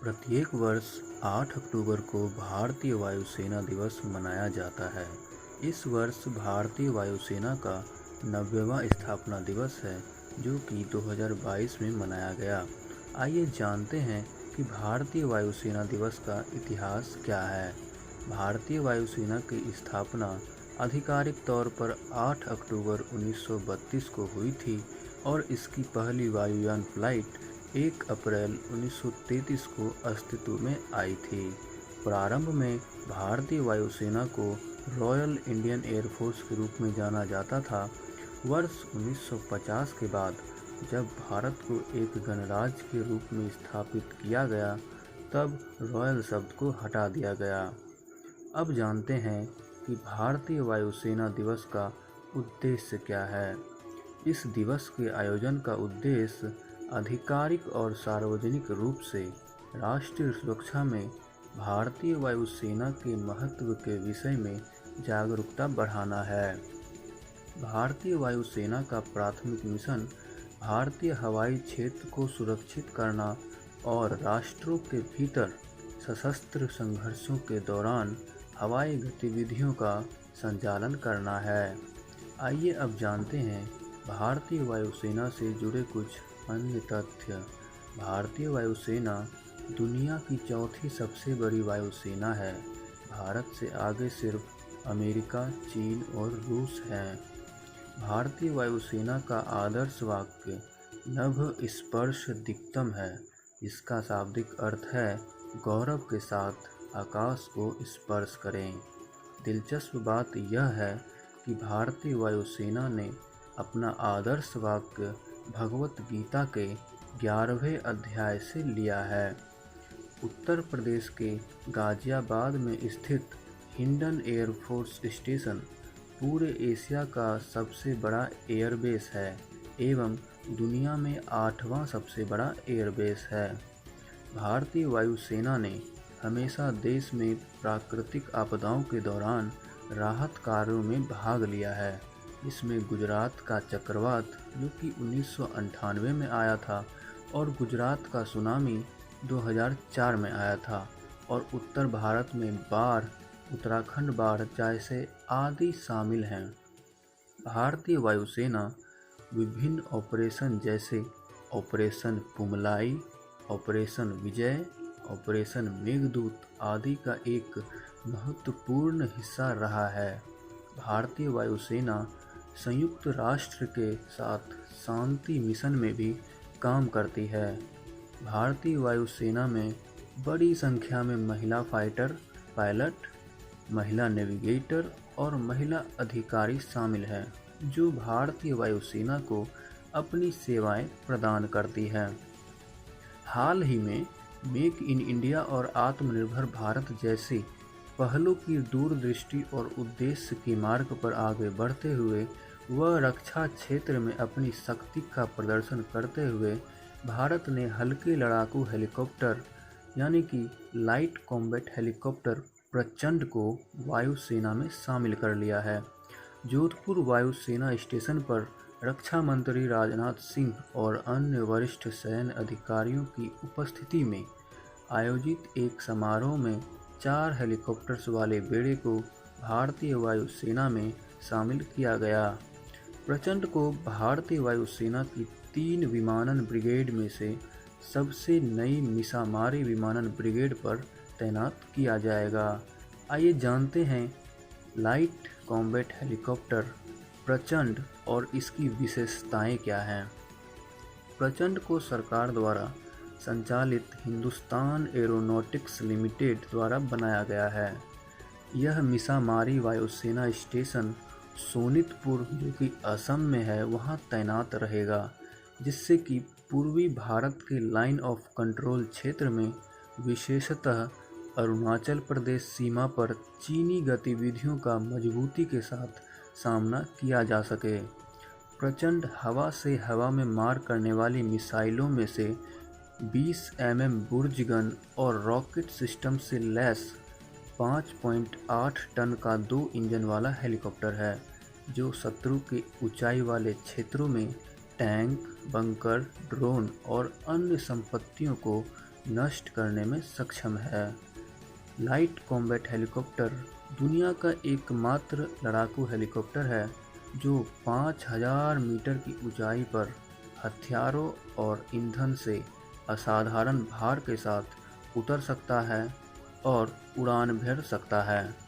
प्रत्येक वर्ष 8 अक्टूबर को भारतीय वायुसेना दिवस मनाया जाता है। इस वर्ष भारतीय वायुसेना का 90वां स्थापना दिवस है, जो कि 2022 में मनाया गया। आइए जानते हैं कि भारतीय वायुसेना दिवस का इतिहास क्या है। भारतीय वायुसेना की स्थापना आधिकारिक तौर पर 8 अक्टूबर 1932 को हुई थी और इसकी पहली वायुयान फ्लाइट 1 अप्रैल 1933 को अस्तित्व में आई थी। प्रारंभ में भारतीय वायुसेना को रॉयल इंडियन एयरफोर्स के रूप में जाना जाता था। वर्ष 1950 के बाद जब भारत को एक गणराज्य के रूप में स्थापित किया गया, तब रॉयल शब्द को हटा दिया गया। अब जानते हैं कि भारतीय वायुसेना दिवस का उद्देश्य क्या है। इस दिवस के आयोजन का उद्देश्य आधिकारिक और सार्वजनिक रूप से राष्ट्रीय सुरक्षा में भारतीय वायुसेना के महत्व के विषय में जागरूकता बढ़ाना है। भारतीय वायुसेना का प्राथमिक मिशन भारतीय हवाई क्षेत्र को सुरक्षित करना और राष्ट्रों के भीतर सशस्त्र संघर्षों के दौरान हवाई गतिविधियों का संचालन करना है। आइए अब जानते हैं भारतीय वायुसेना से जुड़े कुछ अन्य तथ्य। भारतीय वायुसेना दुनिया की चौथी सबसे बड़ी वायुसेना है। भारत से आगे सिर्फ अमेरिका, चीन और रूस हैं। भारतीय वायुसेना का आदर्श वाक्य नभ स्पर्श दिक्तम है। इसका शाब्दिक अर्थ है गौरव के साथ आकाश को स्पर्श करें। दिलचस्प बात यह है कि भारतीय वायुसेना ने अपना आदर्श वाक्य भगवत गीता के 11वें अध्याय से लिया है। उत्तर प्रदेश के गाजियाबाद में स्थित हिंडन एयरफोर्स स्टेशन पूरे एशिया का सबसे बड़ा एयरबेस है एवं दुनिया में 8वां सबसे बड़ा एयरबेस है। भारतीय वायुसेना ने हमेशा देश में प्राकृतिक आपदाओं के दौरान राहत कार्यों में भाग लिया है। इसमें गुजरात का चक्रवात, जो कि 1998 में आया था, और गुजरात का सुनामी 2004 में आया था, और उत्तर भारत में बाढ़, उत्तराखंड बाढ़ जैसे आदि शामिल हैं। भारतीय वायुसेना विभिन्न ऑपरेशन जैसे ऑपरेशन पुमलाई, ऑपरेशन विजय, ऑपरेशन मेघदूत आदि का एक महत्वपूर्ण हिस्सा रहा है। भारतीय वायुसेना संयुक्त राष्ट्र के साथ शांति मिशन में भी काम करती है। भारतीय वायुसेना में बड़ी संख्या में महिला फाइटर पायलट, महिला नेविगेटर और महिला अधिकारी शामिल हैं, जो भारतीय वायुसेना को अपनी सेवाएं प्रदान करती हैं। हाल ही में मेक इन इंडिया और आत्मनिर्भर भारत जैसे पहलों की दूरदृष्टि और उद्देश्य के मार्ग पर आगे बढ़ते हुए वह रक्षा क्षेत्र में अपनी शक्ति का प्रदर्शन करते हुए भारत ने हल्के लड़ाकू हेलीकॉप्टर यानी कि लाइट कॉम्बैट हेलीकॉप्टर प्रचंड को वायुसेना में शामिल कर लिया है। जोधपुर वायुसेना स्टेशन पर रक्षा मंत्री राजनाथ सिंह और अन्य वरिष्ठ सैन्य अधिकारियों की उपस्थिति में आयोजित एक समारोह में 4 हेलीकॉप्टर्स वाले बेड़े को भारतीय वायुसेना में शामिल किया गया। प्रचंड को भारतीय वायुसेना की 3 विमानन ब्रिगेड में से सबसे नई मिसामारी विमानन ब्रिगेड पर तैनात किया जाएगा। आइए जानते हैं लाइट कॉम्बैट हेलीकॉप्टर प्रचंड और इसकी विशेषताएं क्या हैं। प्रचंड को सरकार द्वारा संचालित हिंदुस्तान एरोनॉटिक्स लिमिटेड द्वारा बनाया गया है। यह मिसामारी वायुसेना स्टेशन सोनितपुर, जो कि असम में है, वहां तैनात रहेगा, जिससे कि पूर्वी भारत के लाइन ऑफ कंट्रोल क्षेत्र में, विशेषतः अरुणाचल प्रदेश सीमा पर चीनी गतिविधियों का मजबूती के साथ सामना किया जा सके। प्रचंड हवा से हवा में मार करने वाली मिसाइलों में से 20 mm बुर्ज गन और रॉकेट सिस्टम से लैस 5.8 टन का 2 इंजन वाला हेलीकॉप्टर है, जो शत्रु के ऊंचाई वाले क्षेत्रों में टैंक, बंकर, ड्रोन और अन्य संपत्तियों को नष्ट करने में सक्षम है। लाइट कॉम्बैट हेलीकॉप्टर दुनिया का एकमात्र लड़ाकू हेलीकॉप्टर है जो 5000 मीटर की ऊंचाई पर हथियारों और ईंधन से असाधारण भार के साथ उतर सकता है और उड़ान भर सकता है।